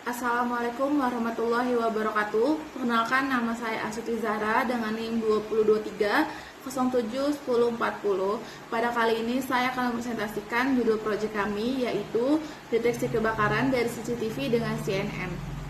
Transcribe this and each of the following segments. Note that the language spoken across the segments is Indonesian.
Assalamualaikum warahmatullahi wabarakatuh. Perkenalkan, nama saya Astuti Zahra dengan NIM 2023071040. Pada kali ini saya akan mempresentasikan judul proyek kami, yaitu deteksi kebakaran dari CCTV dengan CNN.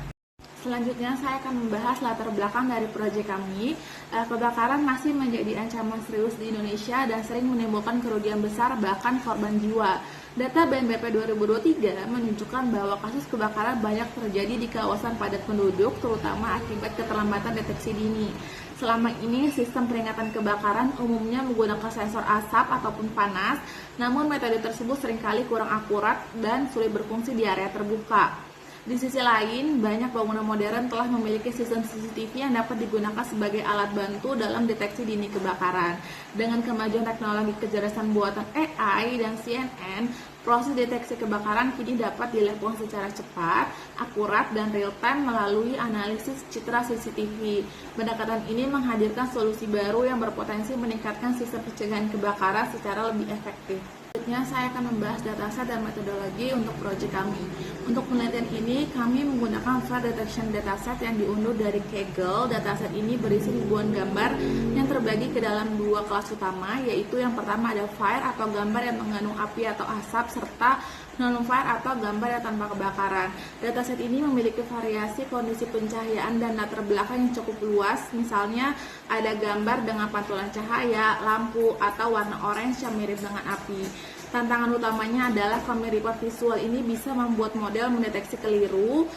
Selanjutnya saya akan membahas latar belakang dari proyek kami. Kebakaran masih menjadi ancaman serius di Indonesia dan sering menimbulkan kerugian besar, bahkan korban jiwa. Data BNPB 2023 menunjukkan bahwa kasus kebakaran banyak terjadi di kawasan padat penduduk, terutama akibat keterlambatan deteksi dini. Selama ini, sistem peringatan kebakaran umumnya menggunakan sensor asap ataupun panas, namun metode tersebut seringkali kurang akurat dan sulit berfungsi di area terbuka. Di sisi lain, banyak bangunan modern telah memiliki sistem CCTV yang dapat digunakan sebagai alat bantu dalam deteksi dini kebakaran. Dengan kemajuan teknologi kecerdasan buatan AI dan CNN, proses deteksi kebakaran kini dapat dilakukan secara cepat, akurat, dan real-time melalui analisis citra CCTV. Pendekatan ini menghadirkan solusi baru yang berpotensi meningkatkan sistem pencegahan kebakaran secara lebih efektif. Selanjutnya, saya akan membahas dataset dan metodologi untuk proyek kami. Untuk penelitian ini, kami menggunakan fire detection dataset yang diunduh dari Kaggle. Dataset ini berisi ribuan gambar yang terbagi ke dalam dua kelas utama, yaitu yang pertama ada fire atau gambar yang mengandung api atau asap, serta non-fire atau gambar yang tanpa kebakaran. Dataset ini memiliki variasi kondisi pencahayaan dan latar belakang yang cukup luas. Misalnya, ada gambar dengan pantulan cahaya, lampu, atau warna orange yang mirip dengan api. Tantangan utamanya adalah kemiripan visual ini bisa membuat model mendeteksi keliru,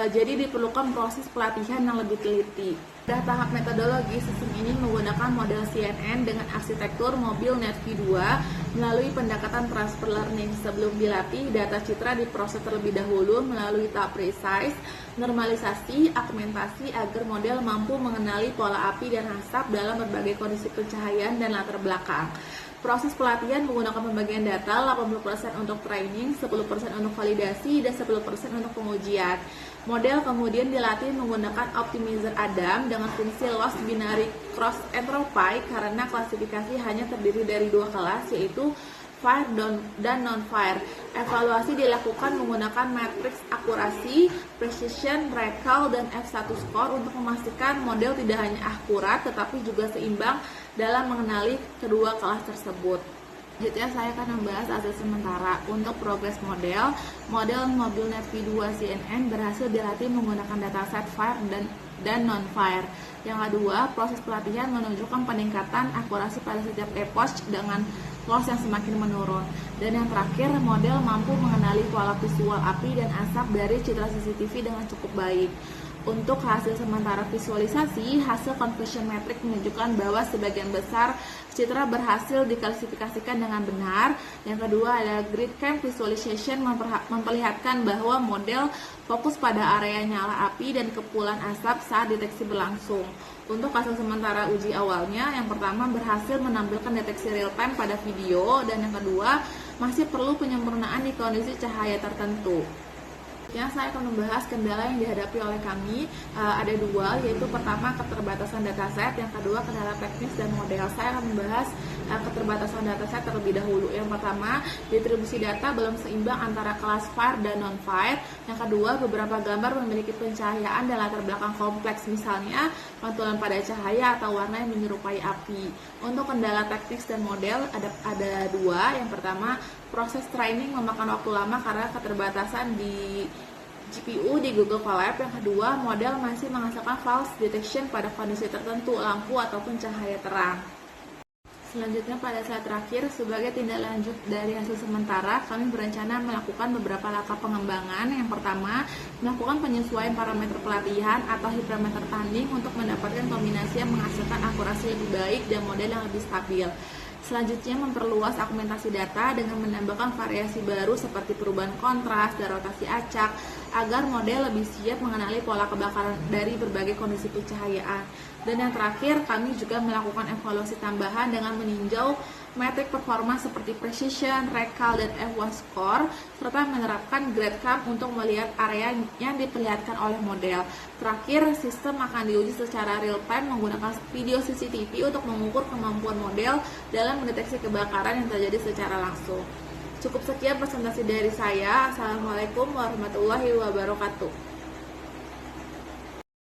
jadi diperlukan proses pelatihan yang lebih teliti. Pada tahap metodologi, sistem ini menggunakan model CNN dengan arsitektur mobil NetV2 melalui pendekatan transfer learning. Sebelum dilatih, data citra diproses terlebih dahulu melalui tahap precise, normalisasi, augmentasi agar model mampu mengenali pola api dan asap dalam berbagai kondisi pencahayaan dan latar belakang. Proses pelatihan menggunakan pembagian data 80% untuk training, 10% untuk validasi, dan 10% untuk pengujian. Model kemudian dilatih menggunakan optimizer Adam dengan fungsi loss binary cross entropy karena klasifikasi hanya terdiri dari dua kelas, yaitu fire dan non-fire. Evaluasi dilakukan menggunakan matriks akurasi, precision, recall, dan F1 score untuk memastikan model tidak hanya akurat tetapi juga seimbang dalam mengenali kedua kelas tersebut. Selanjutnya saya akan membahas hasil sementara. Untuk progres model mobil NetV2 CNN berhasil dilatih menggunakan dataset fire dan non-fire. Yang kedua, proses pelatihan menunjukkan peningkatan akurasi pada setiap epoch dengan loss yang semakin menurun. Dan yang terakhir, model mampu mengenali pola visual api dan asap dari citra CCTV dengan cukup baik. Untuk hasil sementara visualisasi, hasil conversion metric menunjukkan bahwa sebagian besar citra berhasil diklasifikasikan dengan benar. Yang kedua ada grid cam visualization memperlihatkan bahwa model fokus pada area nyala api dan kepulan asap saat deteksi berlangsung. Untuk hasil sementara uji awalnya, yang pertama berhasil menampilkan deteksi real time pada video, dan yang kedua masih perlu penyempurnaan di kondisi cahaya tertentu. Saya akan membahas kendala yang dihadapi oleh kami. Ada dua, yaitu pertama keterbatasan dataset, yang kedua kendala teknis dan model. Saya akan membahas keterbatasan dataset terlebih dahulu. Yang pertama, distribusi data belum seimbang antara kelas fire dan non-fire. Yang kedua, beberapa gambar memiliki pencahayaan dan latar belakang kompleks, misalnya pantulan pada cahaya atau warna yang menyerupai api. Untuk kendala teknis dan model ada dua. Yang pertama, proses training memakan waktu lama karena keterbatasan di GPU di Google Colab. Yang kedua, model masih menghasilkan false detection pada kondisi tertentu, lampu ataupun cahaya terang. Selanjutnya, pada saat terakhir, sebagai tindak lanjut dari hasil sementara, kami berencana melakukan beberapa langkah pengembangan. Yang pertama, melakukan penyesuaian parameter pelatihan atau hipermeter tanding untuk mendapatkan kombinasi yang menghasilkan akurasi lebih baik dan model yang lebih stabil. Selanjutnya, memperluas augmentasi data dengan menambahkan variasi baru seperti perubahan kontras dan rotasi acak agar model lebih siap mengenali pola kebakaran dari berbagai kondisi pencahayaan. Dan yang terakhir, kami juga melakukan evaluasi tambahan dengan meninjau metrik performa seperti precision, recall, dan F1 score, serta menerapkan grade cam untuk melihat area yang diperlihatkan oleh model. Terakhir, sistem akan diuji secara real time menggunakan video CCTV untuk mengukur kemampuan model dalam mendeteksi kebakaran yang terjadi secara langsung. Cukup sekian presentasi dari saya. Assalamualaikum warahmatullahi wabarakatuh.